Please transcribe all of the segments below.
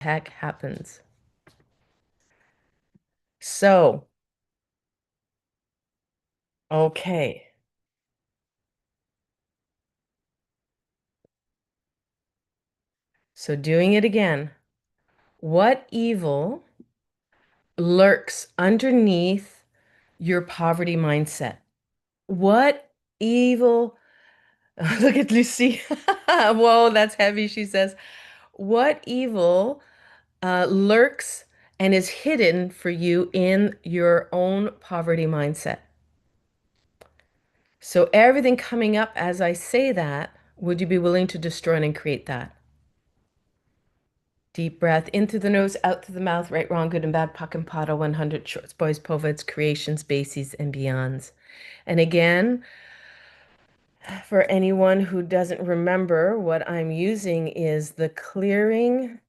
heck happens? So, okay. So doing it again. What evil lurks underneath your poverty mindset? What evil? Look at Lucy. Whoa, that's heavy, she says. What evil lurks and is hidden for you in your own poverty mindset? So everything coming up as I say that, would you be willing to destroy and create that? Deep breath in through the nose, out through the mouth, right, wrong, good and bad, POC and POD, 100 shorts, boys, povids, creations, bases, and beyonds. And again, for anyone who doesn't remember, what I'm using is the clearing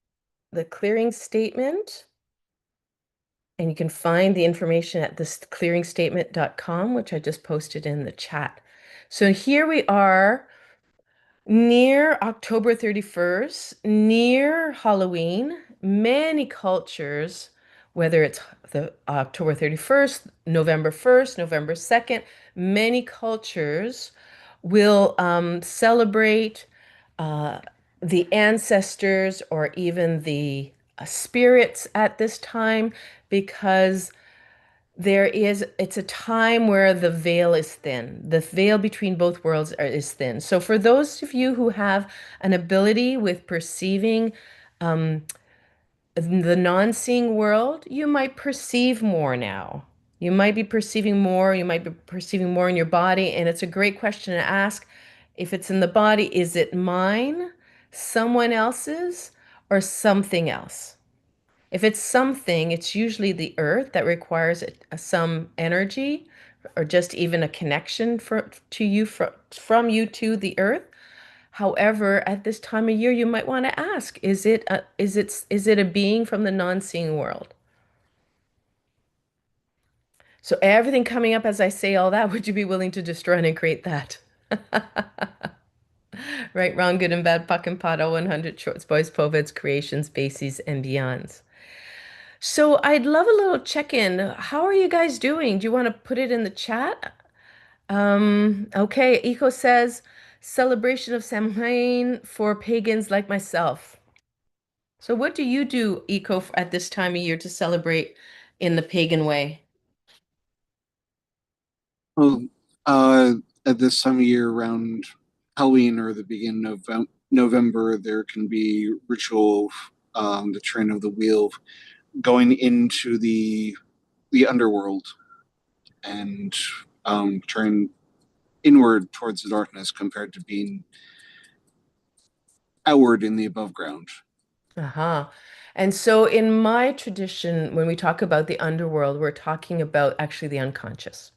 statement. And you can find the information at thisclearingstatement.com, which I just posted in the chat. So here we are near October 31st, near Halloween. Many cultures, whether it's the October 31st, November 1st, November 2nd, many cultures will celebrate uh, the ancestors or even the spirits at this time because it's a time where the veil is thin. The veil between both worlds is thin. So for those of you who have an ability with perceiving um, the non-seeing world, you might perceive more now. You might be perceiving more, you might be perceiving more in your body, and it's a great question to ask. If it's in the body, is it mine, someone else's, or something else? If it's something, it's usually the earth that requires some energy or just even a connection to you from you to the earth. However, at this time of year, you might want to ask, is it a being from the non-seeing world? So everything coming up as I say all that, would you be willing to destroy and create that? Right, wrong, good and bad, puck and pot, 100 shorts, boys, povids, creations, bases, and beyonds. So I'd love a little check-in. How are you guys doing? Do you want to put it in the chat? Okay, Eco says celebration of Samhain for pagans like myself. So what do you do, Eco, at this time of year to celebrate in the pagan way? Well, uh, at this time of year, around Halloween or the beginning of November, there can be ritual, the train of the wheel, going into the underworld and turning inward towards the darkness compared to being outward in the above ground. Uh-huh. And so in my tradition, when we talk about the underworld, we're talking about actually the unconscious.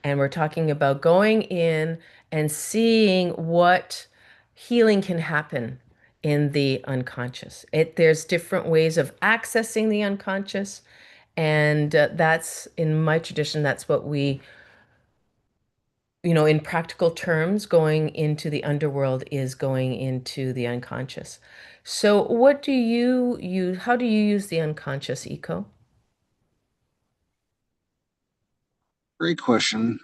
And we're talking about going in and seeing what healing can happen in the unconscious. There's different ways of accessing the unconscious, and that's in my tradition, that's what in practical terms, going into the underworld is going into the unconscious. So what do you use? How do you use the unconscious, Eco? Great question.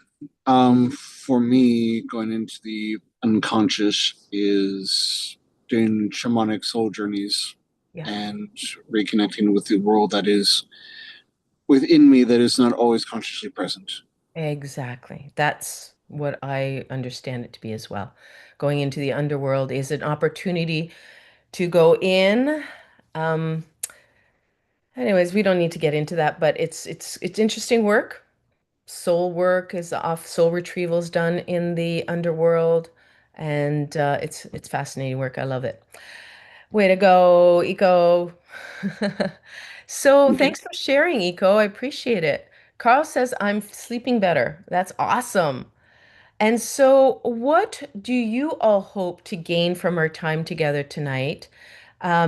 For me, going into the unconscious is doing shamanic soul journeys Yeah. and reconnecting with the world that is within me that is not always consciously present. Exactly. That's what I understand it to be as well. Going into the underworld is an opportunity to go in. Um, Anyways, we don't need to get into that, but it's interesting work. Soul work is off soul retrievals done in the underworld, and it's fascinating work. I love it. Way to go, Eco. So Thank you. thanks for sharing, Eco. I appreciate it. Carl says I'm sleeping better. That's awesome. And so, what do you all hope to gain from our time together tonight?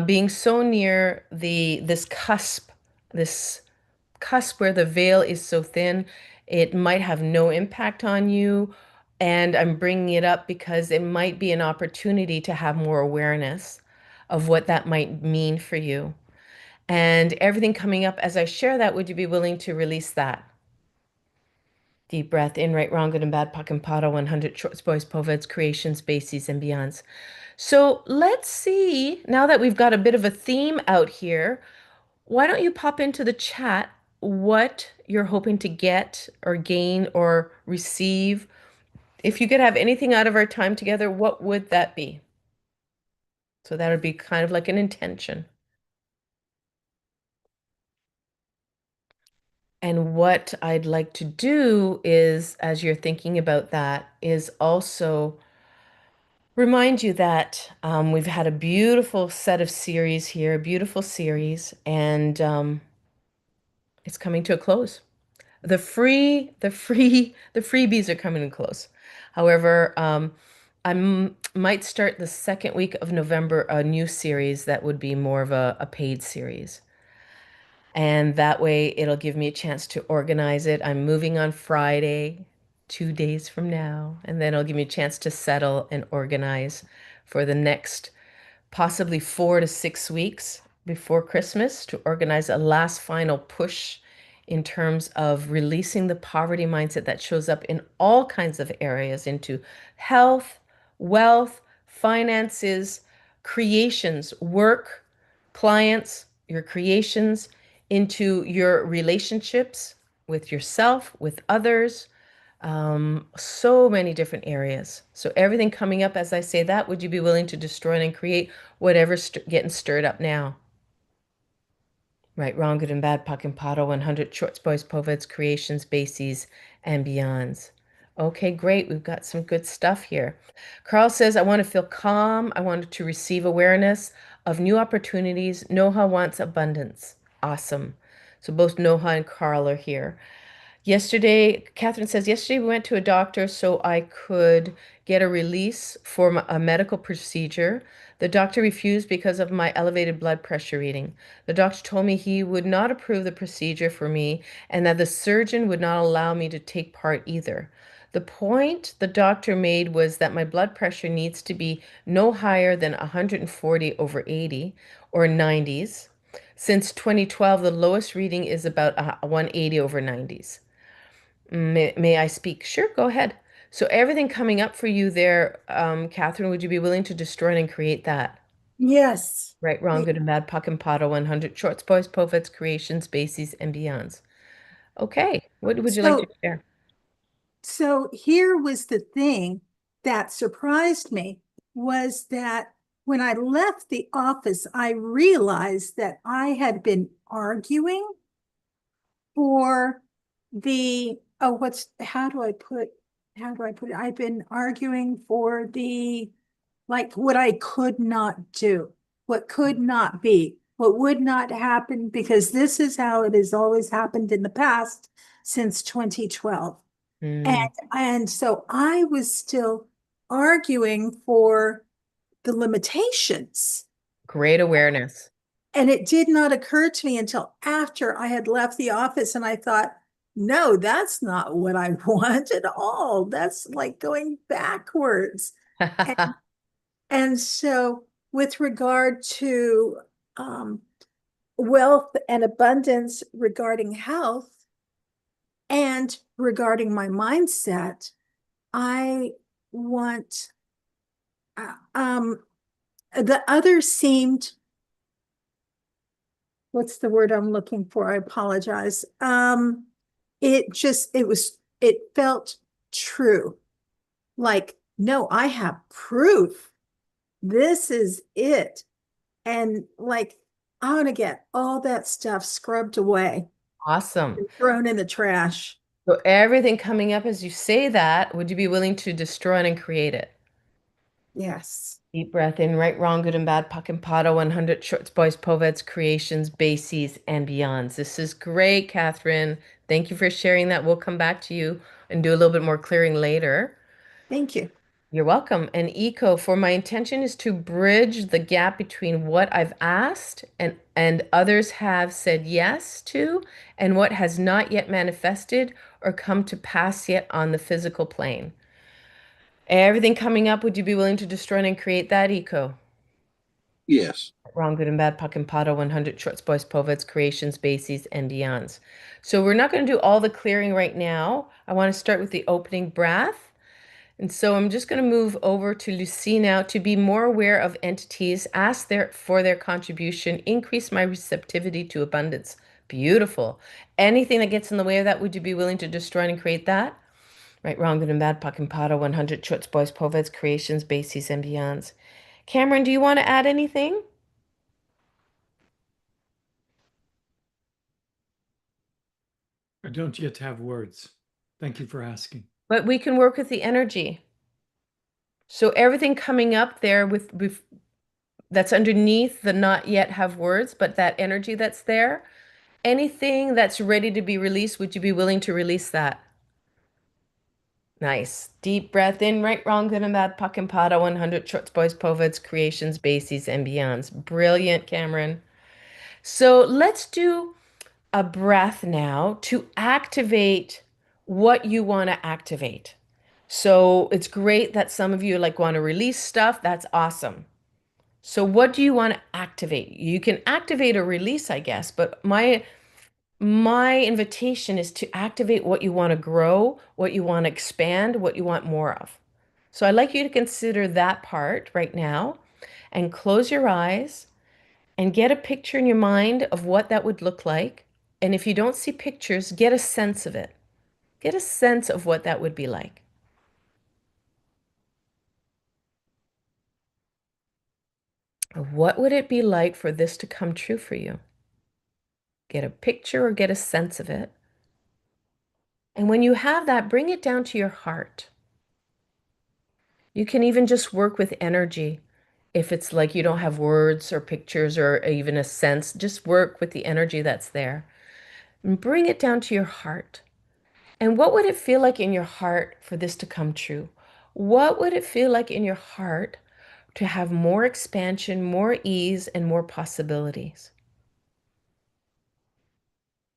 Being so near this cusp where the veil is so thin, it might have no impact on you. And I'm bringing it up because it might be an opportunity to have more awareness of what that might mean for you. And everything coming up as I share that, would you be willing to release that? Deep breath in, right, wrong, good and bad, Puck and Potter, 100 shorts, boys, poveds, creations, bases, and beyonds. So let's see, now that we've got a bit of a theme out here, why don't you pop into the chat what you're hoping to get or gain or receive? If you could have anything out of our time together, what would that be? So that would be kind of like an intention. And what I'd like to do is, as you're thinking about that, is also remind you that we've had a beautiful set of series here, a beautiful series, and it's coming to a close. The freebies are coming to close. However, might start the second week of November a new series that would be more of a paid series. And that way it'll give me a chance to organize it. I'm moving on Friday, 2 days from now, and then it'll give me a chance to settle and organize for the next possibly 4 to 6 weeks before Christmas to organize a last final push in terms of releasing the poverty mindset that shows up in all kinds of areas into health, wealth, finances, creations, work, clients, your creations, into your relationships with yourself, with others, so many different areas. So everything coming up as I say that, would you be willing to destroy and create whatever's getting stirred up now? Right, wrong, good and bad, Puck and Potto, 100 shorts, boys, poveds, creations, bases, and beyonds. Okay, great. We've got some good stuff here. Carl says, I want to feel calm. I want to receive awareness of new opportunities. Noha wants abundance. Awesome. So both Noha and Carl are here. Yesterday, Catherine says, yesterday we went to a doctor so I could get a release for a medical procedure. The doctor refused because of my elevated blood pressure reading. The doctor told me he would not approve the procedure for me and that the surgeon would not allow me to take part either. The point the doctor made was that my blood pressure needs to be no higher than 140 over 80 or 90s. Since 2012, the lowest reading is about 180 over 90s. May I speak? Sure, go ahead. So everything coming up for you there, Catherine, would you be willing to destroy and create that? Yes. Right, wrong, good and bad, Puck and Potter, 100 shorts, boys, poets, creations, bases, and beyonds. Okay, what would you like to So, share? so here was the thing that surprised me was that when I left the office, I realized that I had been arguing for how do I put it? I've been arguing for like what I could not do, what could not be, what would not happen, because this is how it has always happened in the past since 2012. And Hmm, and so I was still arguing for the limitations. great awareness. And it did not occur to me until after I had left the office and I thought, no, that's not what I want at all. That's like going backwards. And, and so, with regard to wealth and abundance regarding health and regarding my mindset, I want, uh, um, the other seemed, what's the word I'm looking for? I apologize. It felt true. Like, no, I have proof. This is it. And like, I want to get all that stuff scrubbed away Awesome. and thrown in the trash. So everything coming up as you say that, would you be willing to destroy and create it? Yes. Deep breath in, right, wrong, good and bad, Puck and Potter, 100 shorts, boys, poveds, creations, bases, and beyonds. This is great, Catherine. Thank you for sharing that. We'll come back to you and do a little bit more clearing later. Thank you. You're welcome. And Eco, for my intention is to bridge the gap between what I've asked and others have said yes to, and what has not yet manifested or come to pass yet on the physical plane. Everything coming up, would you be willing to destroy and create that, Eco? Yes. Wrong, Good and Bad, Puck and Paddle, 100 Shorts, Boys, Poveds, Creations, Bases, and Beyonds. So we're not going to do all the clearing right now. I want to start with the opening breath. And so I'm just going to move over to Lucy now to be more aware of entities, ask for their contribution, increase my receptivity to abundance. Beautiful. Anything that gets in the way of that, would you be willing to destroy and create that? Right, Wrong, Good and Bad, Puck and Paddle, 100 Shorts, Boys, Poveds, Creations, Bases, and Beyonds. Cameron, do you want to add anything? I don't yet have words. Thank you for asking. But we can work with the energy. So everything coming up there with that's underneath the not yet have words, but that energy that's there, anything that's ready to be released, would you be willing to release that? Nice. Deep breath in, right, wrong, good and bad, puck and pada, 100 shorts, boys, poveds, creations, bases, and beyonds. Brilliant, Cameron. So let's do a breath now to activate what you want to activate. So it's great that some of you like want to release stuff. That's awesome. So what do you want to activate? You can activate a release, I guess, but my invitation is to activate what you want to grow, what you want to expand, what you want more of. So I'd like you to consider that part right now and close your eyes and get a picture in your mind of what that would look like. And if you don't see pictures, get a sense of it. Get a sense of what that would be like. What would it be like for this to come true for you? Get a picture or get a sense of it. And when you have that, bring it down to your heart. You can even just work with energy. If it's like you don't have words or pictures or even a sense, just work with the energy that's there. And bring it down to your heart. And what would it feel like in your heart for this to come true? What would it feel like in your heart to have more expansion, more ease, and more possibilities?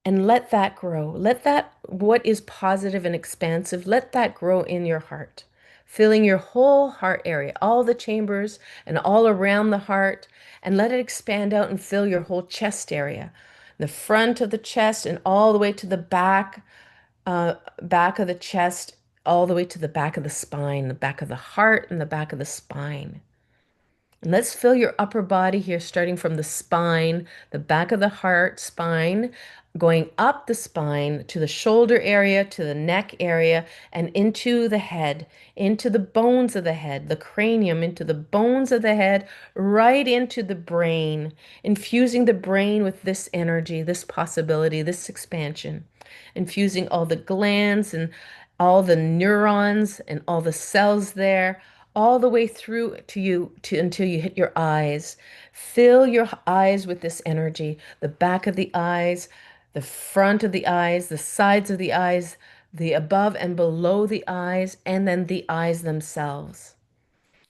And let that grow. Let that, what is positive and expansive, let that grow in your heart, filling your whole heart area, all the chambers and all around the heart, and let it expand out and fill your whole chest area, the front of the chest and all the way to the back of the chest, all the way to the back of the spine, the back of the heart and the back of the spine. And let's fill your upper body here, starting from the spine, the back of the heart, spine, going up the spine to the shoulder area, to the neck area, and into the head, into the bones of the head, the cranium, into the bones of the head, right into the brain, infusing the brain with this energy, this possibility, this expansion, infusing all the glands and all the neurons and all the cells there all the way through to you to until you hit your eyes. Fill your eyes with this energy, the back of the eyes, the front of the eyes, the sides of the eyes, the above and below the eyes, and then the eyes themselves.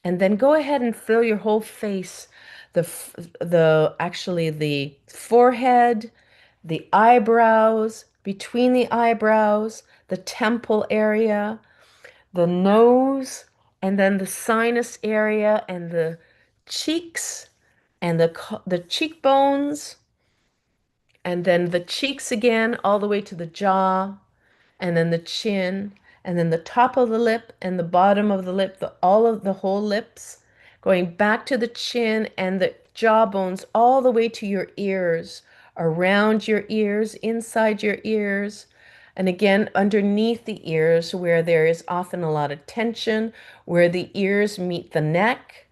And then go ahead and fill your whole face, the forehead, the eyebrows, between the eyebrows, the temple area, the nose, and then the sinus area and the cheeks and the cheekbones, and then the cheeks again all the way to the jaw, and then the chin, and then the top of the lip and the bottom of the lip, all of the whole lips, going back to the chin and the jawbones all the way to your ears, around your ears, inside your ears, and again underneath the ears where there is often a lot of tension, where the ears meet the neck,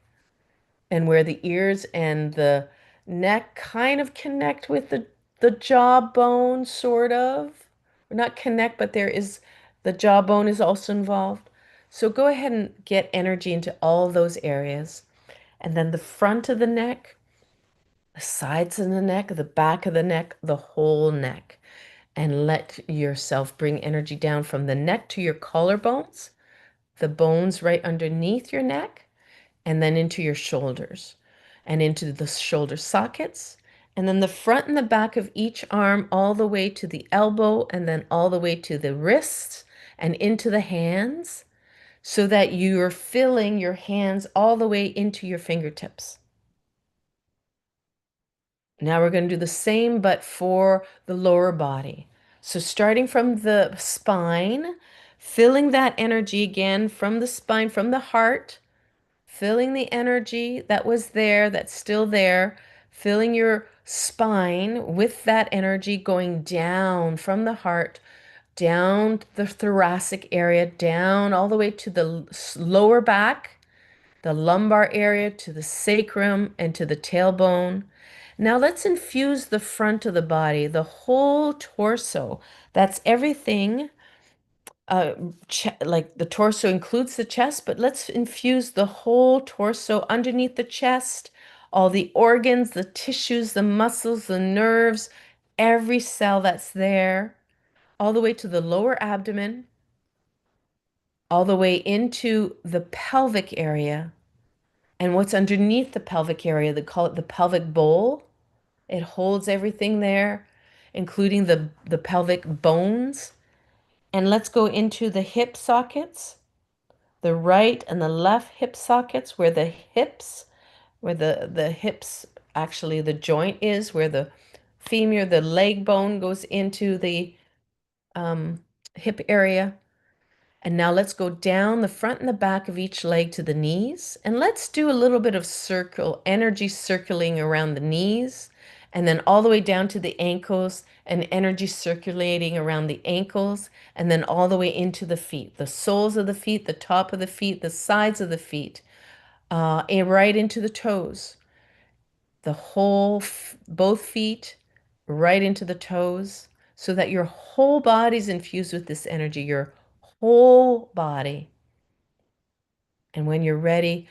and where the ears and the neck kind of connect with the jawbone, sort of. Not connect, but there is the jawbone is also involved. So go ahead and get energy into all those areas. And then the front of the neck, the sides of the neck, the back of the neck, the whole neck. And let yourself bring energy down from the neck to your collarbones, the bones right underneath your neck, and then into your shoulders and into the shoulder sockets, and then the front and the back of each arm all the way to the elbow, and then all the way to the wrists and into the hands, so that you're filling your hands all the way into your fingertips. Now we're going to do the same, but for the lower body. So starting from the spine, filling that energy again from the spine, from the heart, filling the energy that was there, that's still there, filling your spine with that energy going down from the heart, down the thoracic area, down all the way to the lower back, the lumbar area, to the sacrum, and to the tailbone. Now let's infuse the front of the body, the whole torso. That's everything. Uh, like the torso includes the chest, but let's infuse the whole torso underneath the chest, all the organs, the tissues, the muscles, the nerves, every cell that's there, all the way to the lower abdomen, all the way into the pelvic area. And what's underneath the pelvic area, they call it the pelvic bowl. It holds everything there, including the pelvic bones. And let's go into the hip sockets, the right and the left hip sockets, where the hips, where the hips, actually the joint is, where the femur, the leg bone goes into the hip area. And now let's go down the front and the back of each leg to the knees. And let's do a little bit of energy circling around the knees, and then all the way down to the ankles, and energy circulating around the ankles, and then all the way into the feet, the soles of the feet, the top of the feet, the sides of the feet, and right into the toes, the whole, both feet, right into the toes, so that your whole body's infused with this energy, your whole body. And when you're ready,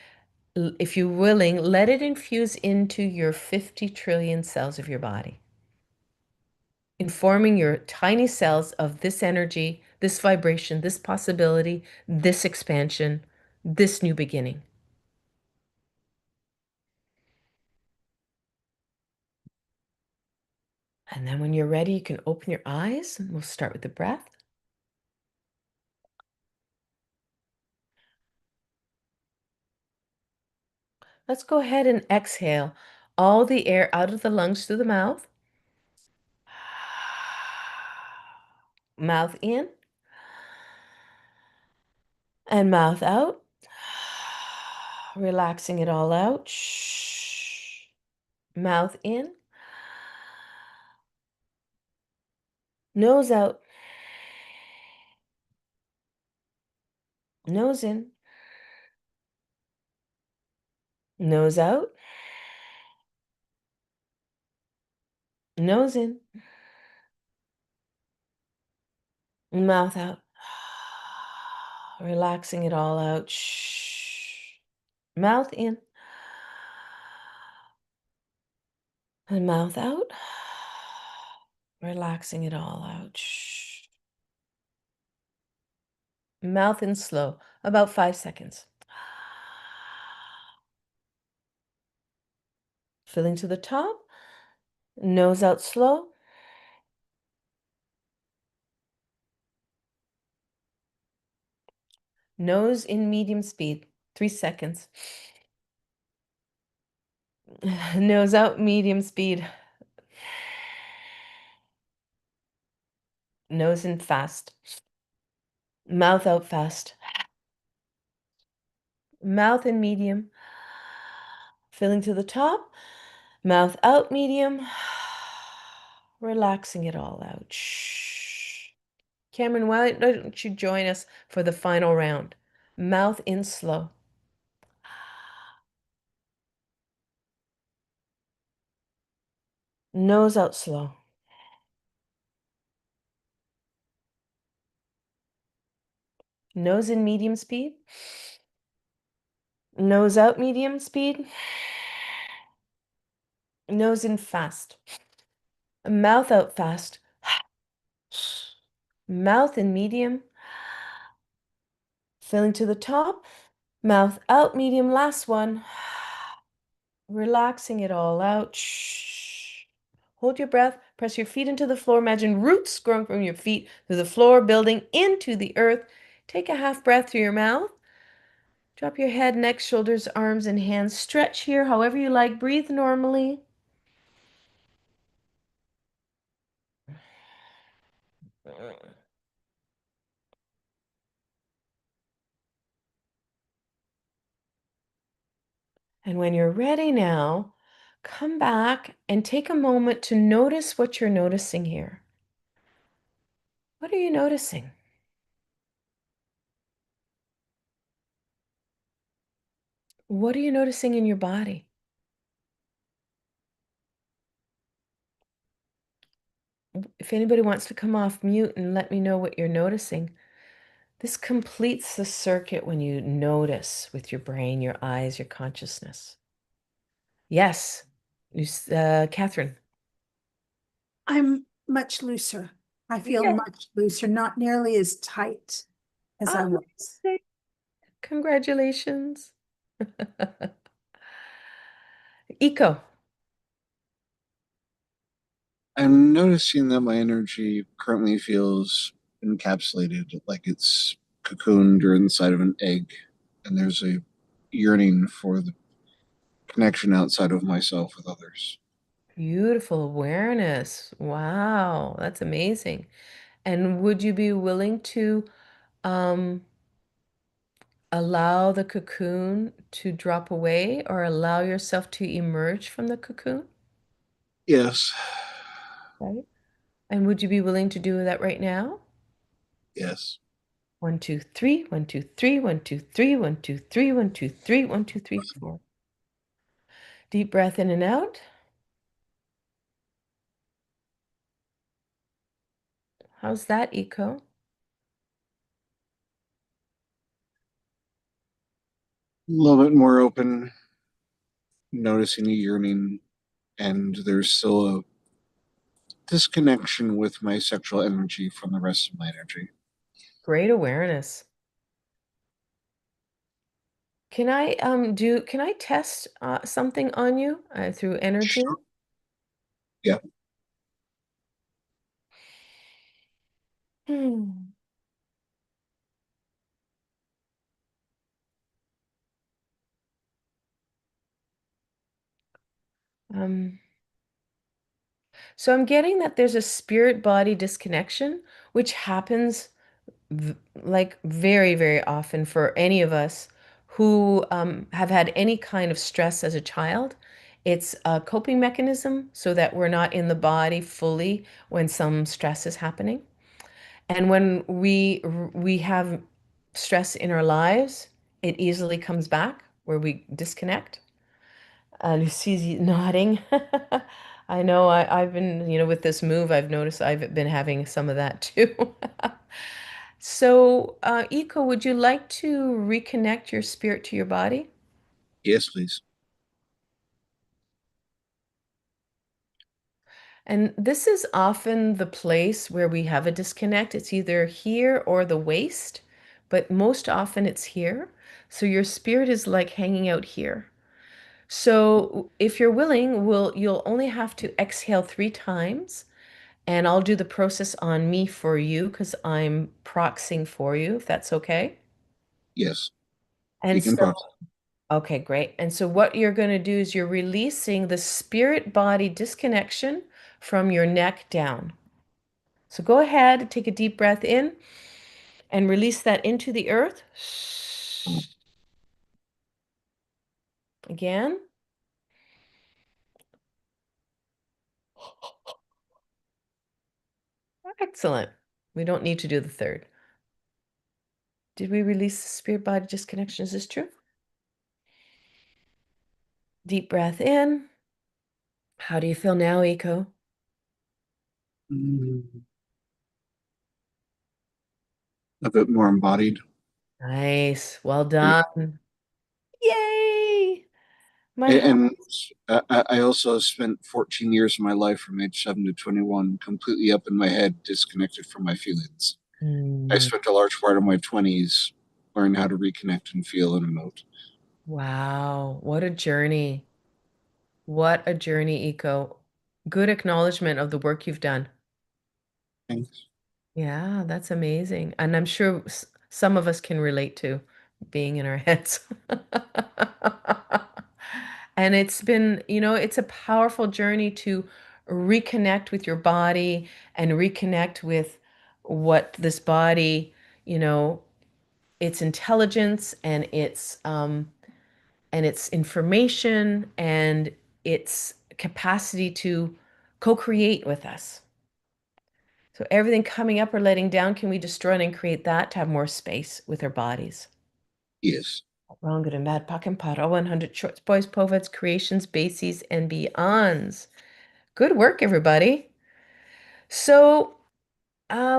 if you're willing, let it infuse into your 50 trillion cells of your body, informing your tiny cells of this energy, this vibration, this possibility, this expansion, this new beginning. And then when you're ready, you can open your eyes, and we'll start with the breath. Let's go ahead and exhale all the air out of the lungs through the mouth. Mouth in and mouth out. Relaxing it all out. Shh. Mouth in. Nose out. Nose in. Nose out. Nose in. Mouth out. Relaxing it all out. Shh. Mouth in. And mouth out. Relaxing it all out. Shh. Mouth in slow, about 5 seconds. Filling to the top. Nose out slow. Nose in medium speed, 3 seconds. Nose out, medium speed. Nose in fast. Mouth out fast. Mouth in medium. Filling to the top. Mouth out, medium. Relaxing it all out. Shh. Cameron, why don't you join us for the final round? Mouth in slow. Nose out slow. Nose in medium speed. Nose out medium speed. Nose in fast. Mouth out fast. Mouth in medium. Filling to the top. Mouth out medium. Last one. Relaxing it all out. Shh. Hold your breath. Press your feet into the floor. Imagine roots growing from your feet through the floor, building into the earth. Take a half breath through your mouth. Drop your head, neck, shoulders, arms, and hands. Stretch here however you like. Breathe normally. And when you're ready now, come back and take a moment to notice what you're noticing here. What are you noticing? What are you noticing in your body? If anybody wants to come off mute and let me know what you're noticing, this completes the circuit when you notice with your brain, your eyes, your consciousness. Yes, Catherine. I'm much looser. I feel Yeah. much looser, not nearly as tight as I Oh, was. congratulations. Eco. I'm noticing that my energy currently feels encapsulated, like it's cocooned or inside of an egg, and there's a yearning for the connection outside of myself with others. Beautiful awareness. Wow, that's amazing. And would you be willing to um, allow the cocoon to drop away or allow yourself to emerge from the cocoon? Yes, Right. And would you be willing to do that right now? yes. 1, 2, 3, 1, 2, 3, 1, 2, 3, 1, 2, 3, 1, 2, 3, 1, 2, 3, 4. Deep breath in and out. How's that, Eco? A little bit more open, noticing a yearning, and there's still a disconnection with my sexual energy from the rest of my energy. Great awareness. Can I test something on you through energy? Sure. Yeah. Hmm. Um, so I'm getting that there's a spirit body disconnection, which happens like very, very often for any of us who have had any kind of stress as a child. It's a coping mechanism so that we're not in the body fully when some stress is happening. And when we have stress in our lives, it easily comes back where we disconnect. Lucy's nodding. I know I've been, with this move, I've noticed I've been having some of that too. So, Eco, would you like to reconnect your spirit to your body? Yes, please. And this is often the place where we have a disconnect. It's either here or the waist, but most often it's here. So your spirit is like hanging out here. So if you're willing, you'll only have to exhale 3 times, and I'll do the process on me for you because I'm proxying for you, if that's okay. Yes. You And can so, proxy. okay, great. And so what you're going to do is you're releasing the spirit body disconnection from your neck down. So go ahead, take a deep breath in and release that into the earth. Again. Excellent. We don't need to do the third. Did we release the spirit body disconnection? Is this true? Deep breath in. How do you feel now, Eco? A bit more embodied. Nice. Well And, done. Yay! My heart. and I also spent 14 years of my life from age 7 to 21 completely up in my head, disconnected from my feelings. I Mm, spent a large part of my 20s learning how to reconnect and feel and emote. wow. What a journey. What a journey, Eco. Good acknowledgement of the work you've done. Thanks. Yeah, that's amazing. And I'm sure some of us can relate to being in our heads. And it's been, it's a powerful journey to reconnect with your body and reconnect with what this body, you know, its intelligence and its information and its capacity to co-create with us. So everything coming up or letting down, can we destroy and create that to have more space with our bodies? Yes. Wrong, good and bad, Puck and Pot, all 100 shorts, boys, povets, creations, bases, and beyonds. Good work, everybody. So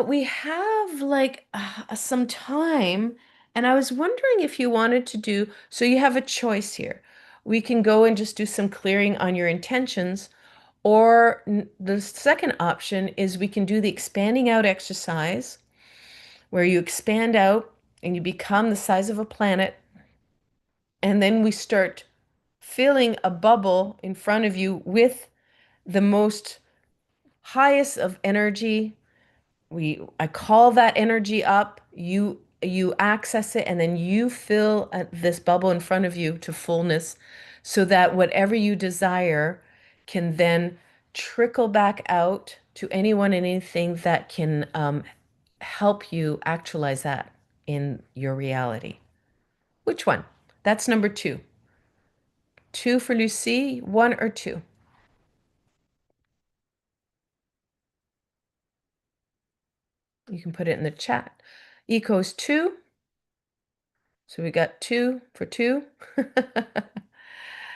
we have like some time, and I was wondering if you wanted to do, so you have a choice here. We can go and just do some clearing on your intentions, or the second option is we can do the expanding out exercise where you expand out and you become the size of a planet, and then we start filling a bubble in front of you with the most highest of energy. I call that energy up, you access it, and then you fill this bubble in front of you to fullness, so that whatever you desire can then trickle back out to anyone and anything that can help you actualize that in your reality. Which one? That's number two. Two for Lucy, one or two? You can put it in the chat. Eco's two. So we got two for two.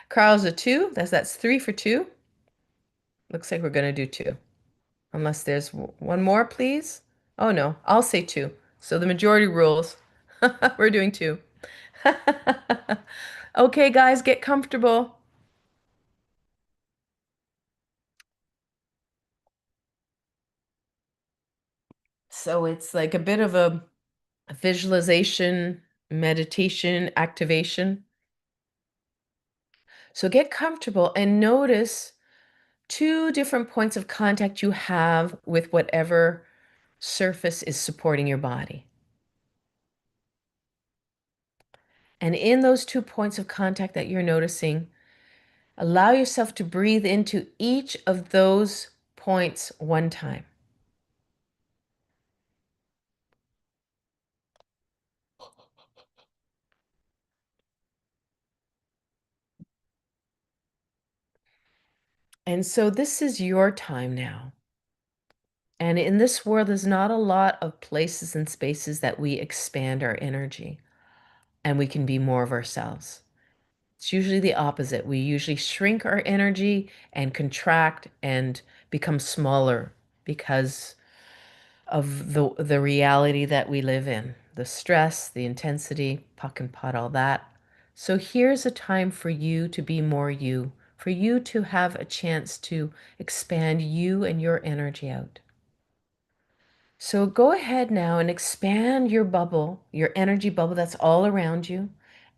Carl's a two. That's three for two. Looks like we're going to do two. Unless there's one more, please. Oh, no. I'll say two. So the majority rules. We're doing two. Okay, guys, get comfortable. So it's like a bit of a visualization, meditation, activation. So get comfortable and notice two different points of contact you have with whatever surface is supporting your body. And in those 2 points of contact that you're noticing, allow yourself to breathe into each of those points one time. And so this is your time now. And in this world, there's not a lot of places and spaces that we expand our energy and we can be more of ourselves. It's usually the opposite. We usually shrink our energy and contract and become smaller because of the reality that we live in, the stress, the intensity, puck and pot, all that. So here's a time for you to be more you, for you to have a chance to expand you and your energy out. So go ahead now and expand your bubble, your energy bubble that's all around you.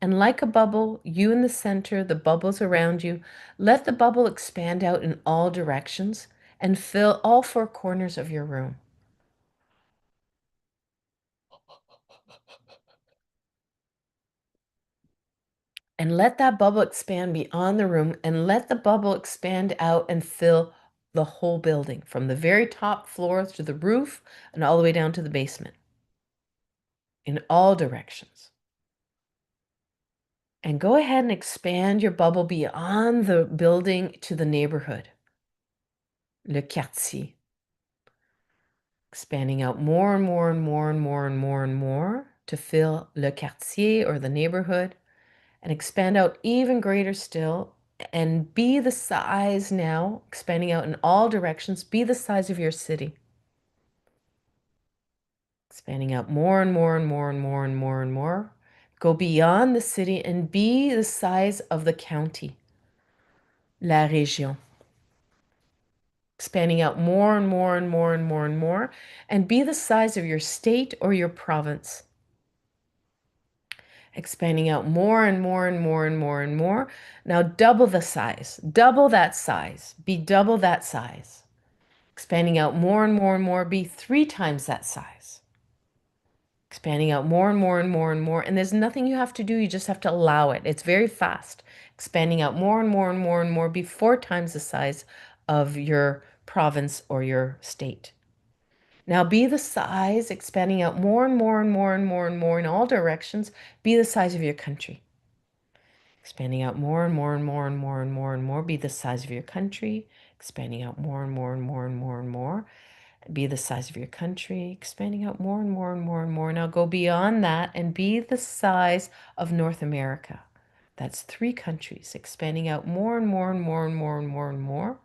And like a bubble, you in the center, the bubbles around you, let the bubble expand out in all directions and fill all 4 corners of your room. And let that bubble expand beyond the room and let the bubble expand out and fill the whole building from the very top floor to the roof and all the way down to the basement in all directions. And go ahead and expand your bubble beyond the building to the neighborhood, le quartier. Expanding out more and more and more and more and more and more to fill le quartier or the neighborhood, and expand out even greater still and be the size now, expanding out in all directions, be the size of your city. Expanding out more and more and more and more and more and more. Go beyond the city and be the size of the county, la région. Expanding out more and more and more and more and more, and be the size of your state or your province. Expanding out more and more and more and more and more. Now double the size, double that size, be double that size. Expanding out more and more and more, be 3 times that size. Expanding out more and more and more and more. And there's nothing you have to do, you just have to allow it. It's very fast. Expanding out more and more and more and more, be 4 times the size of your province or your state. Now be the size, expanding out more and more and more and more and more in all directions. Be the size of your country. Expanding out more and more and more and more and more and more. Be the size of your country. Expanding out more and more and more and more and more. Be the size of your country. Expanding out more and more and more and more. Now go beyond that and be the size of North America. That's 3 countries. Expanding out more and more and more and more and more and more.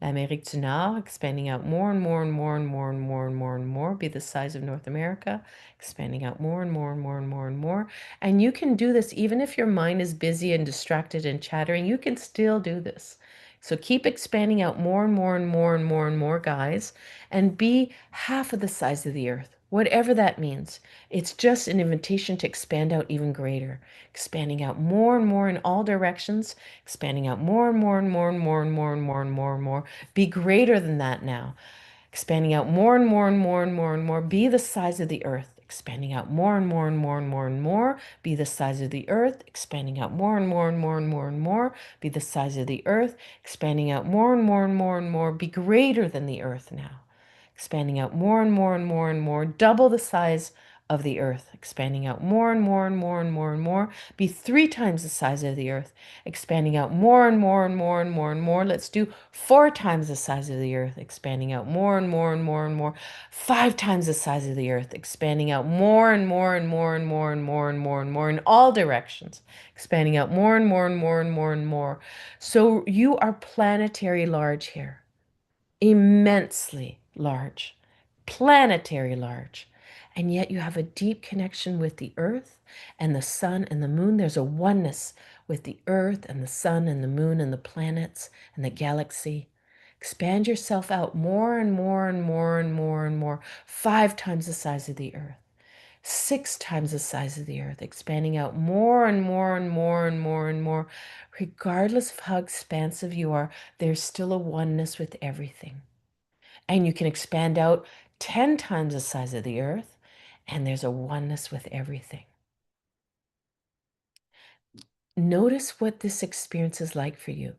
L'Amérique du Nord, expanding out more and more and more and more and more and more and more, be the size of North America, expanding out more and more and more and more and more. And you can do this even if your mind is busy and distracted and chattering, you can still do this. So keep expanding out more and more and more and more and more, guys, and be half of the size of the earth, whatever that means. It's just an invitation to expand out even greater, expanding out more and more in all directions, expanding out more and more and more and more and more and more and more and more. Be greater than that now. Expanding out more and more and more and more and more. Be the size of the earth. Expanding out more and more and more and more and more. Be the size of the earth. Expanding out more and more and more and more and more. Be the size of the earth. Expanding out more and more and more and more. Be greater than the earth now. Expanding out more and more and more and more. Double the size of the earth. Expanding out more and more and more and more and more. Be 3 times the size of the earth. Expanding out more and more and more and more and more. Let's do 4 times the size of the earth. Expanding out more and more and more and more. 5 times the size of the earth. Expanding out more and more and more and more and more and more and more in all directions. Expanding out more and more and more and more and more. So you are planetary large here. Immensely large, planetary large. And yet you have a deep connection with the earth and the sun and the moon. There's a oneness with the earth and the sun and the moon and the planets and the galaxy. Expand yourself out more and more and more and more and more. 5 times the size of the earth. 6 times the size of the earth, expanding out more and more and more and more and more. Regardless of how expansive you are, there's still a oneness with everything. And you can expand out 10 times the size of the earth, and there's a oneness with everything. Notice what this experience is like for you.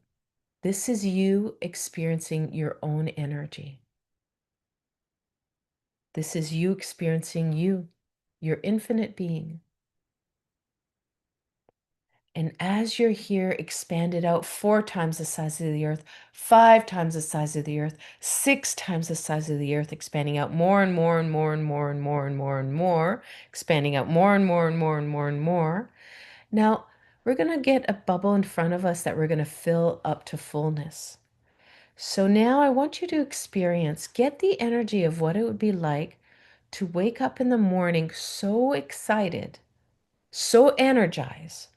This is you experiencing your own energy. This is you experiencing you, your infinite being. And as you're here, expand it out 4 times the size of the earth, 5 times the size of the earth, 6 times the size of the earth, expanding out more and more and more and more and more and more and more, expanding out more and more and more and more and more. Now, we're going to get a bubble in front of us that we're going to fill up to fullness. So now I want you to experience, get the energy of what it would be like to wake up in the morning so excited, so energized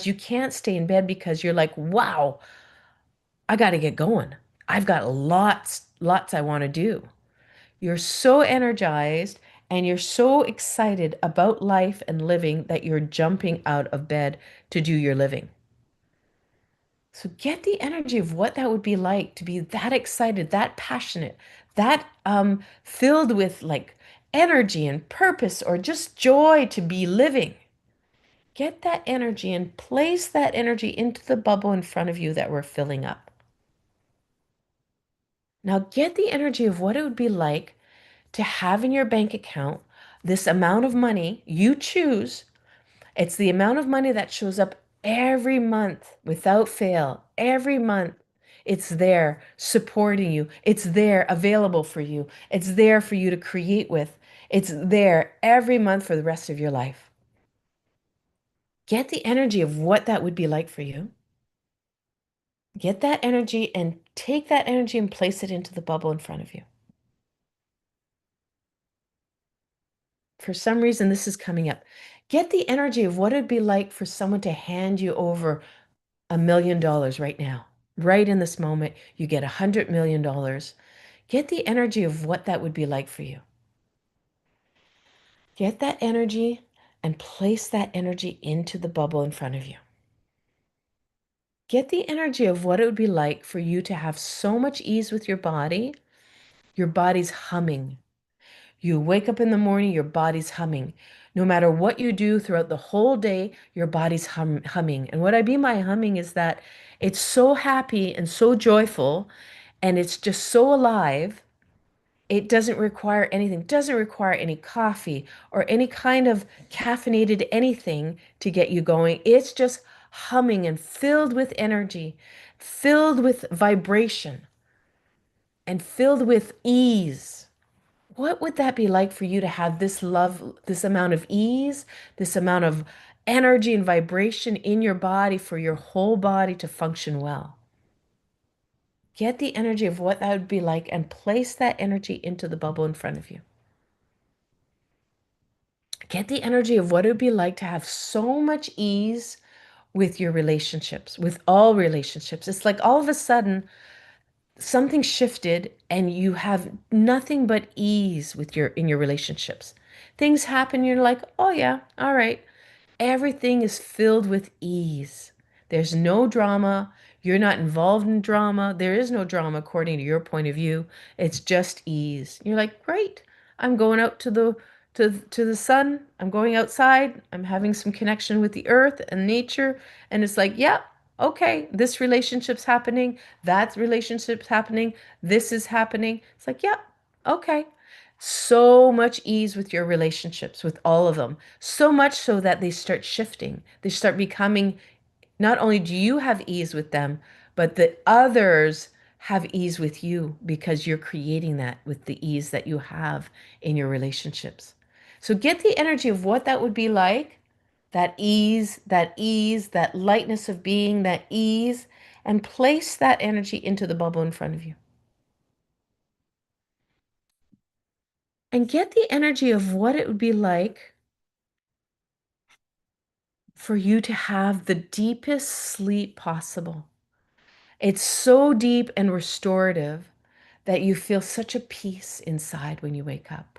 you can't stay in bed because you're like, wow, I got to get going. I've got lots I want to do. You're so energized and you're so excited about life and living that you're jumping out of bed to do your living. So get the energy of what that would be like to be that excited, that passionate, that filled with like energy and purpose or just joy to be living. Get that energy and place that energy into the bubble in front of you that we're filling up. Now get the energy of what it would be like to have in your bank account this amount of money you choose. It's the amount of money that shows up every month without fail. Every month it's there supporting you. It's there available for you. It's there for you to create with. It's there every month for the rest of your life. Get the energy of what that would be like for you. Get that energy and take that energy and place it into the bubble in front of you. For some reason, this is coming up. Get the energy of what it'd be like for someone to hand you over $1 million right now. Right in this moment, you get $100 million. Get the energy of what that would be like for you. Get that energy and place that energy into the bubble in front of you. Get the energy of what it would be like for you to have so much ease with your body's humming. You wake up in the morning, your body's humming. No matter what you do throughout the whole day, your body's humming. And what I mean by humming is that it's so happy and so joyful, and it's just so alive It doesn't require anything, doesn't require any coffee or any kind of caffeinated anything to get you going. It's just humming and filled with energy, filled with vibration, and filled with ease. What would that be like for you to have this love, this amount of ease, this amount of energy and vibration in your body for your whole body to function well? Get the energy of what that would be like and place that energy into the bubble in front of you. Get the energy of what it would be like to have so much ease with your relationships, with all relationships. It's like all of a sudden something shifted and you have nothing but ease with your relationships. Things happen, you're like, "Oh yeah, all right." Everything is filled with ease. There's no drama. You're not involved in drama. There is no drama according to your point of view. It's just ease. You're like, great. I'm going out to the sun. I'm going outside. I'm having some connection with the earth and nature. And it's like, yeah, okay, this relationship's happening. That relationship's happening. This is happening. It's like, yeah, okay. So much ease with your relationships, with all of them. So much so that they start shifting. They start becoming, not only do you have ease with them, but the others have ease with you because you're creating that with the ease that you have in your relationships. So get the energy of what that would be like, that ease, that lightness of being, that ease, and place that energy into the bubble in front of you. And get the energy of what it would be like for you to have the deepest sleep possible. It's so deep and restorative that you feel such a peace inside when you wake up.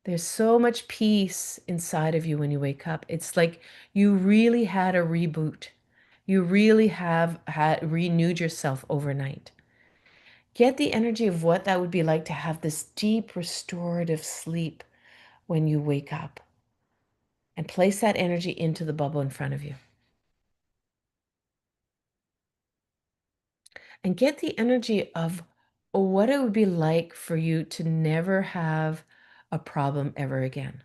There's so much peace inside of you when you wake up. It's like you really had a reboot. You really have had renewed yourself overnight. Get the energy of what that would be like to have this deep restorative sleep when you wake up. And place that energy into the bubble in front of you. And get the energy of what it would be like for you to never have a problem ever again.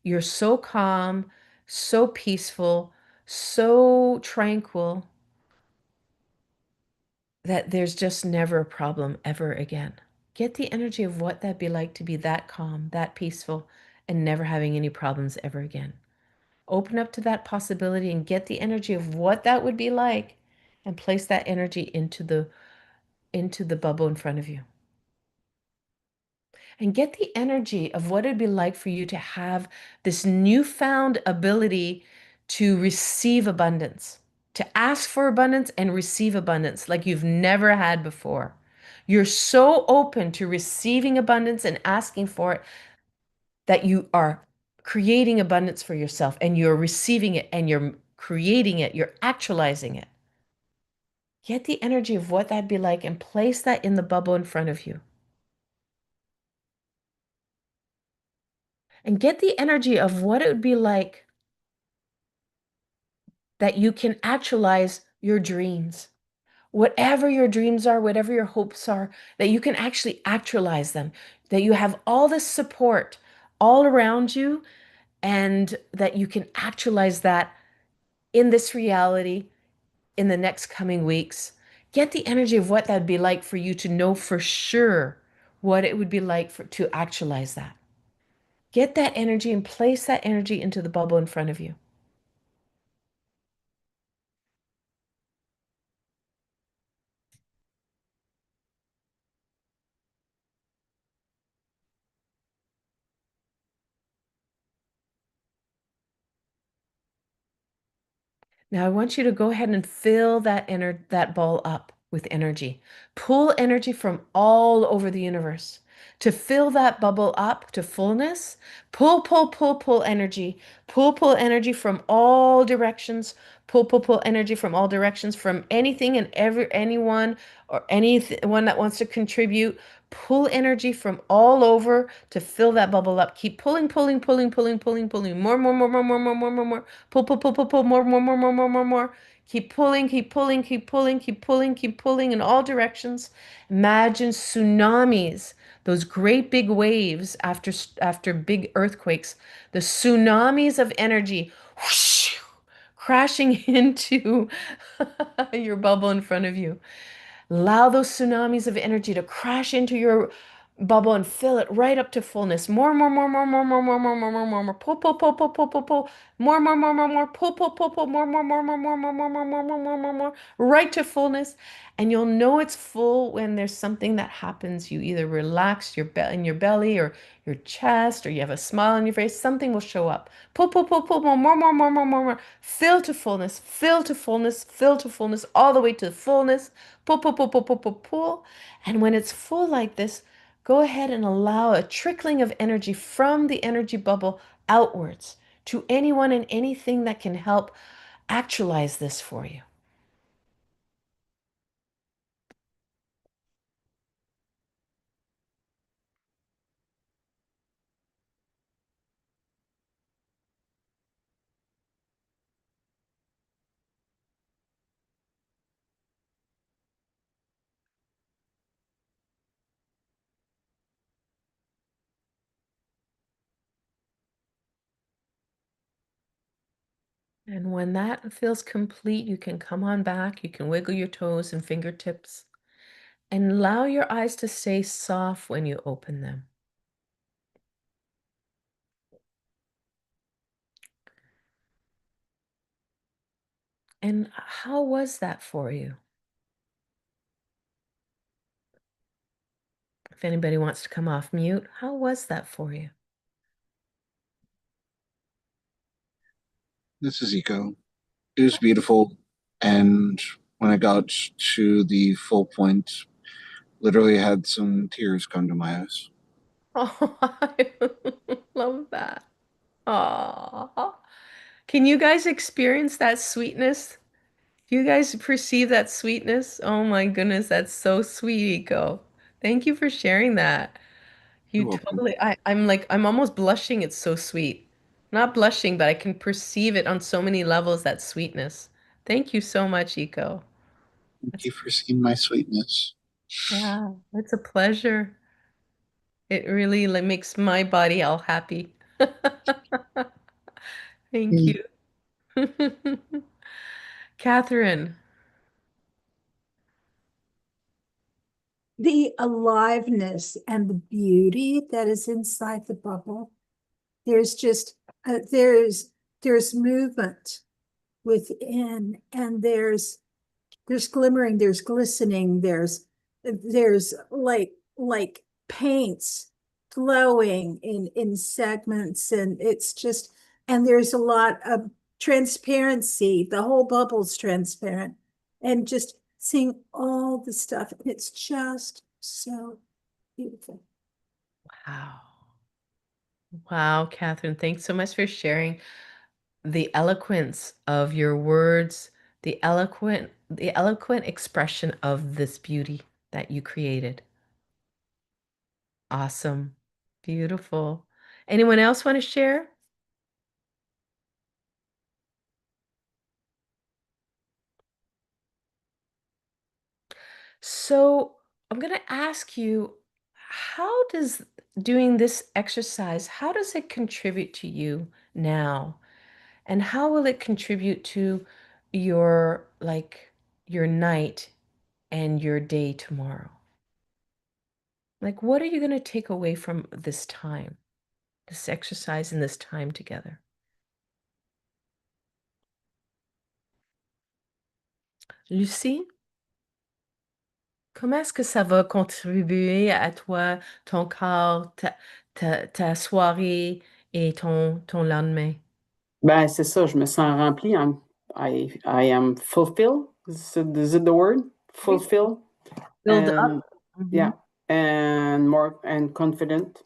You're so calm, so peaceful, so tranquil that there's just never a problem ever again. Get the energy of what that'd be like to be that calm, that peaceful, and never having any problems ever again. Open up to that possibility and get the energy of what that would be like and place that energy into the bubble in front of you. And get the energy of what it'd be like for you to have this newfound ability to receive abundance, to ask for abundance and receive abundance like you've never had before. You're so open to receiving abundance and asking for it that you are creating abundance for yourself and you're receiving it and you're creating it, you're actualizing it. Get the energy of what that'd be like and place that in the bubble in front of you. And get the energy of what it would be like that you can actualize your dreams. Whatever your dreams are, whatever your hopes are, that you can actually actualize them, that you have all this support all around you, and that you can actualize that in this reality in the next coming weeks. Get the energy of what that'd be like for you to know for sure what it would be like to actualize that. Get that energy and place that energy into the bubble in front of you. Now I want you to go ahead and fill that ball up with energy. Pull energy from all over the universe. To fill that bubble up to fullness, pull energy. Pull energy from all directions. Pull energy from all directions, from anything and anyone or anyone that wants to contribute. Pull energy from all over to fill that bubble up. Keep pulling. More. Pull, more. Keep pulling in all directions. Imagine tsunamis, those great big waves after big earthquakes, the tsunamis of energy whoosh, crashing into your bubble in front of you. Allow those tsunamis of energy to crash into your bubble and fill it right up to fullness. More, more, more, more, more, more, more, more, more, more, more, more. Pull, pull, pull, pull, pull, pull, pull. More, more, more, more, more. Pull, pull, pull, pull. More, more, more, more, more, more, more, more, more, more, more, more, more. Right to fullness. And you'll know it's full when there's something that happens. You either relax in your belly or your chest, or you have a smile on your face. Something will show up. Pull, pull, pull, pull, more, more, more, more, more, more, more. Fill to fullness, fill to fullness, fill to fullness, all the way to fullness. Pull, pull, pull, pull, pull, pull, pull. And when it's full like this, go ahead and allow a trickling of energy from the energy bubble outwards to anyone and anything that can help actualize this for you. And when that feels complete, you can come on back. You can wiggle your toes and fingertips and allow your eyes to stay soft when you open them. And how was that for you? If anybody wants to come off mute, how was that for you? This is Eco. It was beautiful. And when I got to the full point, literally had some tears come to my eyes. Oh, I love that. Aw. Can you guys experience that sweetness? Do you guys perceive that sweetness? Oh my goodness, that's so sweet, Eco. Thank you for sharing that. You You're welcome. totally, I'm like, I'm almost blushing. It's so sweet. Not blushing, but I can perceive it on so many levels, that sweetness. Thank you so much, Eco. Thank That's, you for seeing my sweetness. yeah, it's a pleasure. It really like makes my body all happy. Thank Mm. you. Catherine. The aliveness and the beauty that is inside the bubble. There's just, there's movement within, and there's glimmering, there's glistening, there's like paints flowing in segments, and it's just, and there's a lot of transparency. The whole bubble's transparent, and just seeing all the stuff, and it's just so beautiful. Wow. Wow, Catherine, thanks so much for sharing the eloquence of your words, the eloquent expression of this beauty that you created. Awesome. Beautiful. Anyone else want to share? So I'm going to ask you, how does doing this exercise, how does it contribute to you now? And how will it contribute to your your night and your day tomorrow? Like, what are you going to take away from this time, this exercise and this time together? Lucie, comment est-ce que ça va contribuer à toi, ton corps, ta soirée et ton lendemain? Ben, c'est ça, je me sens remplie. I am fulfilled. Is it the word? Oui. Fulfilled. Build up. And yeah, and more and confident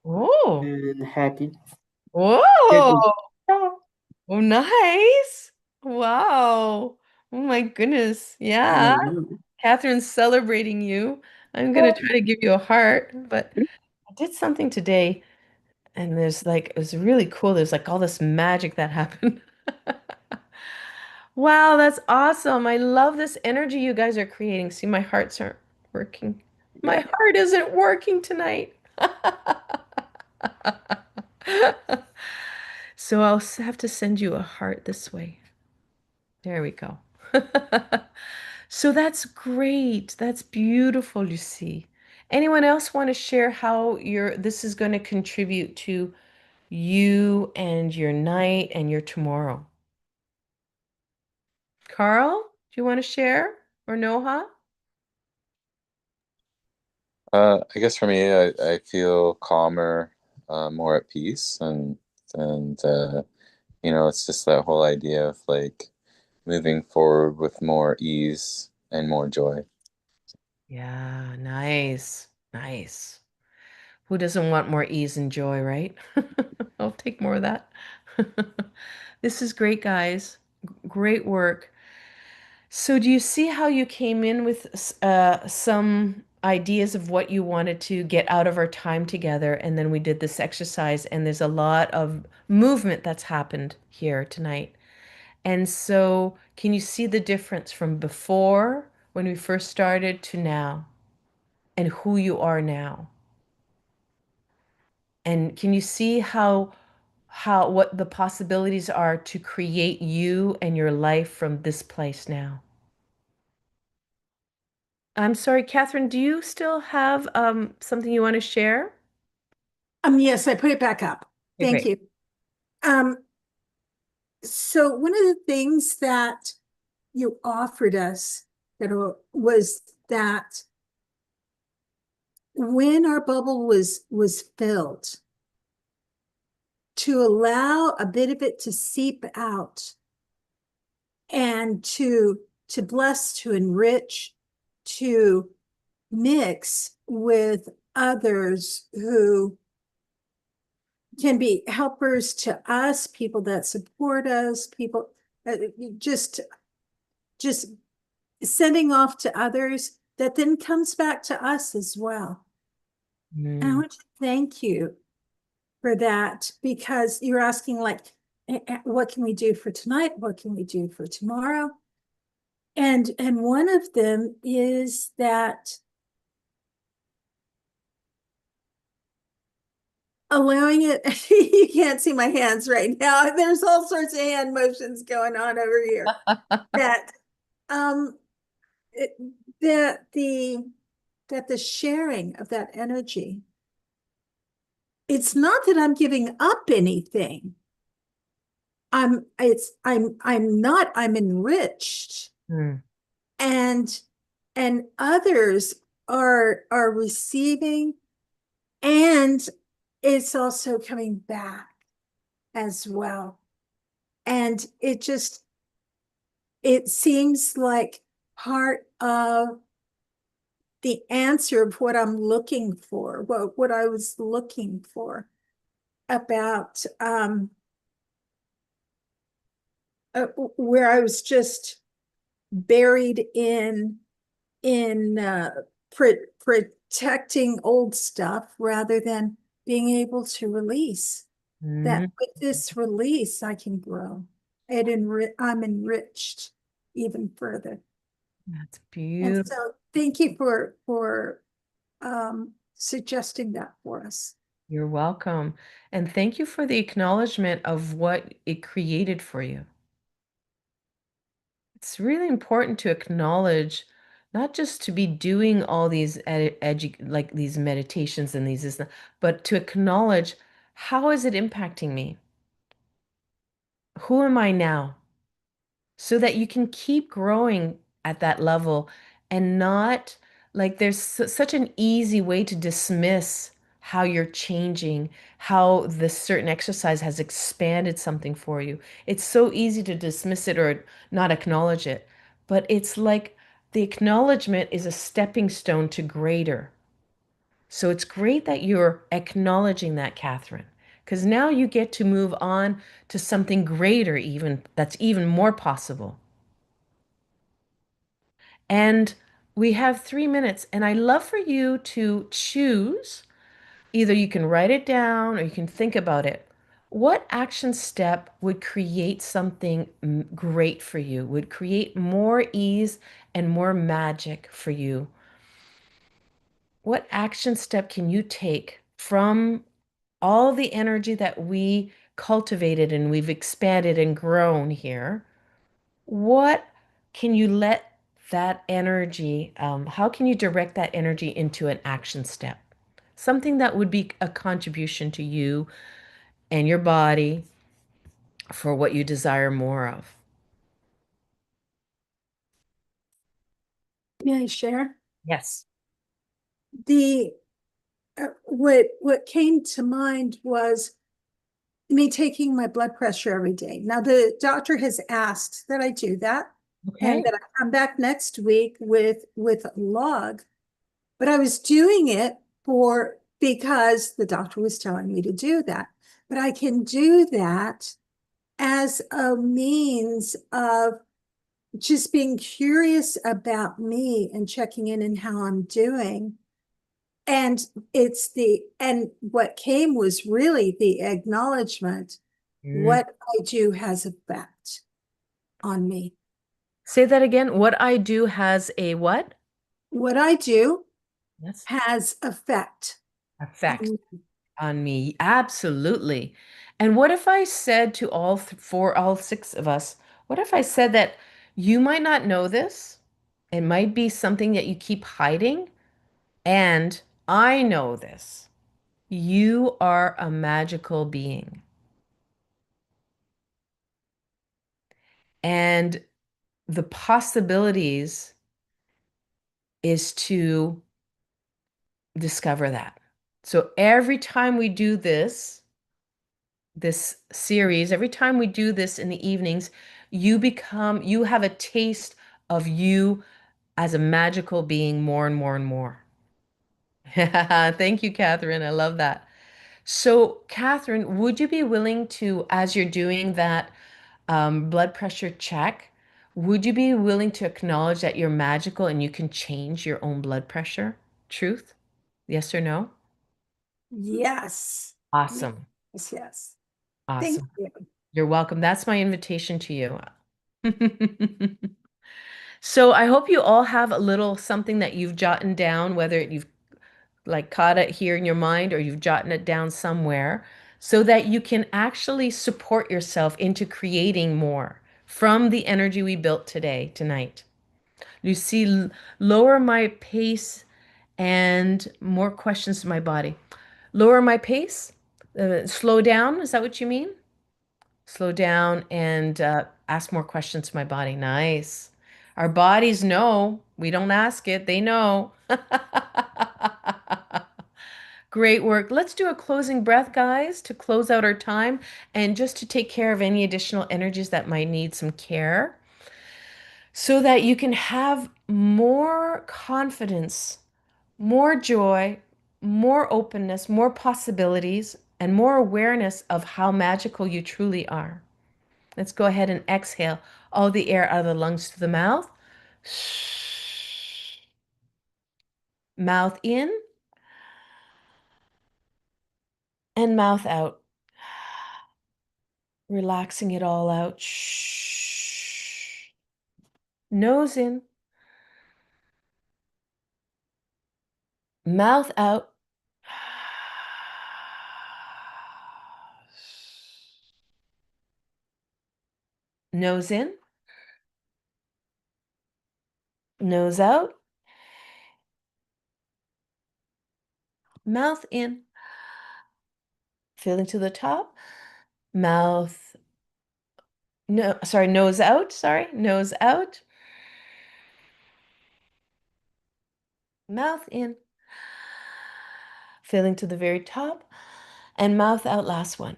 Oh, and happy. whoa. Happy. Oh, nice. Wow. Oh my goodness. Yeah. Mhm. Catherine's celebrating you. I'm gonna try to give you a heart, but I did something today and there's like it was really cool. There's like all this magic that happened. Wow, that's awesome. I love this energy you guys are creating. See, my hearts aren't working. My heart isn't working tonight. So I'll have to send you a heart this way. There we go. So that's great. That's beautiful, Lucy. Anyone else want to share how this is going to contribute to you and your night and your tomorrow? Carl, do you want to share? Or Noha? I guess for me, I feel calmer, more at peace, and it's just that whole idea of like moving forward with more ease and more joy. Yeah, nice. Nice. Who doesn't want more ease and joy, right? I'll take more of that. This is great, guys. Great work. So, do you see how you came in with some ideas of what you wanted to get out of our time together? And then we did this exercise, and there's a lot of movement that's happened here tonight. And so, can you see the difference from before when we first started to now and who you are now? And can you see how what the possibilities are to create you and your life from this place now? I'm sorry, Catherine, do you still have something you want to share? Yes, I put it back up. Okay, Thank great. you. So one of the things that you offered us was that when our bubble was filled, to allow a bit of it to seep out and to bless, to enrich, to mix with others who can be helpers to us, people that support us, people just just sending off to others that then comes back to us as well. And I Mm. want to thank you for that, because you're asking like, what can we do for tonight? What can we do for tomorrow? And one of them is that allowing it, you can't see my hands right now. There's all sorts of hand motions going on over here. That it, that the sharing of that energy, it's not that I'm giving up anything. I'm not, I'm enriched, Mm. and others are receiving, and it's also coming back as well. And it seems like part of the answer of what I'm looking for, what I was looking for about where I was just buried in protecting old stuff rather than being able to release. That Mm. with this release, I can grow. I'm enriched even further. That's And beautiful. so thank you for suggesting that for us. You're welcome. And thank you for the acknowledgement of what it created for you. It's really important to acknowledge, not just to be doing all these like these meditations and these, but to acknowledge, how is it impacting me? Who am I now? So that you can keep growing at that level and not like there's such an easy way to dismiss how you're changing, how this certain exercise has expanded something for you. It's so easy to dismiss it or not acknowledge it. But it's like the acknowledgement is a stepping stone to greater. So it's great that you're acknowledging that, Catherine, because now you get to move on to something greater, even that's even more possible. And we have 3 minutes, and I love for you to choose. Either you can write it down or you can think about it. What action step would create something great for you, would create more ease and more magic for you? what action step can you take from all the energy that we cultivated and we've expanded and grown here? What can you let that energy, how can you direct that energy into an action step? Something that would be a contribution to you and your body for what you desire more of. May I share? Yes. The what came to mind was me taking my blood pressure every day. Now the doctor has asked that I do that and Okay. that I come back next week with a log, but I was doing it for because the doctor was telling me to do that. But I can do that as a means of just being curious about me and checking in and how I'm doing. And and what came was really the acknowledgement, Mm. what I do has effect on me. Say that again. What I do has a what? What I do Yes. has effect Effect on me. on me. Absolutely. And what if I said to for all six of us, what if I said that you might not know this? It might be something that you keep hiding, and I know this. You are a magical being. And the possibilities is to discover that. So every time we do this series, every time we do this in the evenings, you have a taste of you as a magical being more and more and more. Thank you, Catherine. I love that. So, Catherine, would you be willing to, as you're doing that blood pressure check, would you be willing to acknowledge that you're magical and you can change your own blood pressure? Truth? Yes or no? Yes. Awesome. Yes, yes. Thank Awesome. you. You're welcome. That's my invitation to you. So I hope you all have a little something that you've jotted down, whether you've like caught it here in your mind or you've jotted it down somewhere, so that you can actually support yourself into creating more from the energy we built tonight. Lucy, lower my pace and more questions to my body. Lower my pace, slow down. Is that what you mean? Slow down and ask more questions to my body. Nice. Our bodies know. We don't ask it, they know. Great work. Let's do a closing breath, guys, to close out our time and just to take care of any additional energies that might need some care so that you can have more confidence, more joy, more openness, more possibilities, and more awareness of how magical you truly are. Let's go ahead and exhale all the air out of the lungs to the mouth. Mouth in and mouth out. Relaxing it all out. Nose in, mouth out. Nose in, nose out, mouth in. Feeling to the top, mouth, no, sorry, nose out, nose out, mouth in. Feeling to the very top and mouth out, last one.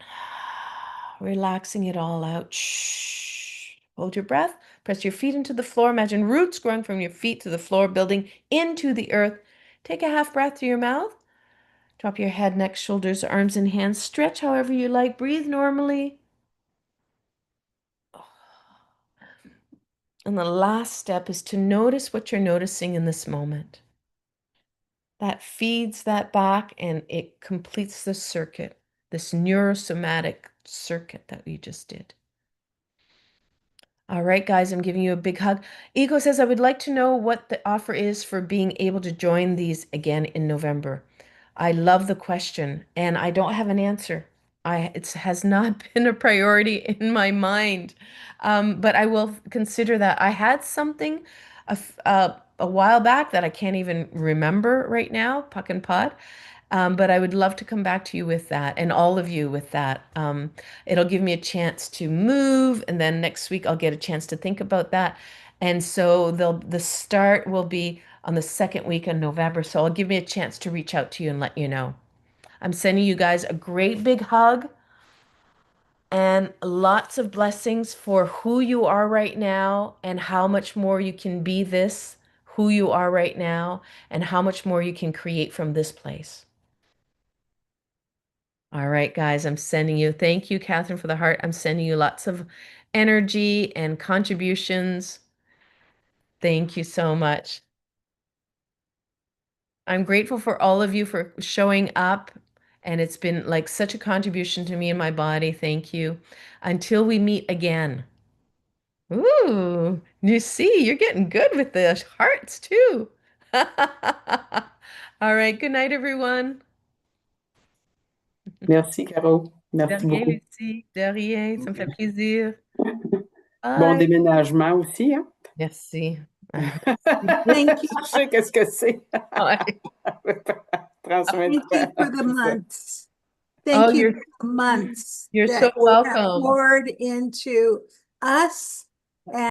Relaxing it all out. Shh. Hold your breath. Press your feet into the floor. Imagine roots growing from your feet to the floor, building into the earth. Take a half breath through your mouth. Drop your head, neck, shoulders, arms, and hands. Stretch however you like. Breathe normally. And the last step is to notice what you're noticing in this moment. That feeds that back and it completes the circuit, this neurosomatic circuit that we just did. All right, guys, I'm giving you a big hug. Ego says, I would like to know what the offer is for being able to join these again in November. I love the question, and I don't have an answer. It has not been a priority in my mind, but I will consider that. I had something a while back that I can't even remember right now, Puck and Pod. But I would love to come back to you with that and all of you with that. It'll give me a chance to move, and then next week I'll get a chance to think about that. And so the start will be on the second week in November. So it'll give me a chance to reach out to you and let you know. I'm sending you guys a great big hug and lots of blessings for who you are right now and how much more you can be this, who you are right now, and how much more you can create from this place. All right, guys, I'm sending you, thank you, Catherine, for the heart. I'm sending you lots of energy and contributions. Thank you so much. I'm grateful for all of you for showing up, and it's been like such a contribution to me and my body. Thank you. Until we meet again. Ooh, you see, you're getting good with the hearts too. All right, good night, everyone. Merci, Caro. De Merci rien, beaucoup. Lucie. De rien, ça me fait plaisir. Bon Bye. déménagement aussi, hein? Merci. Thank you. Je sais qu'est-ce que c'est. Bye. Prends soin de Thank you toi. for the months. Oh, Thank you you're for the months. you're that so you have welcome. poured into us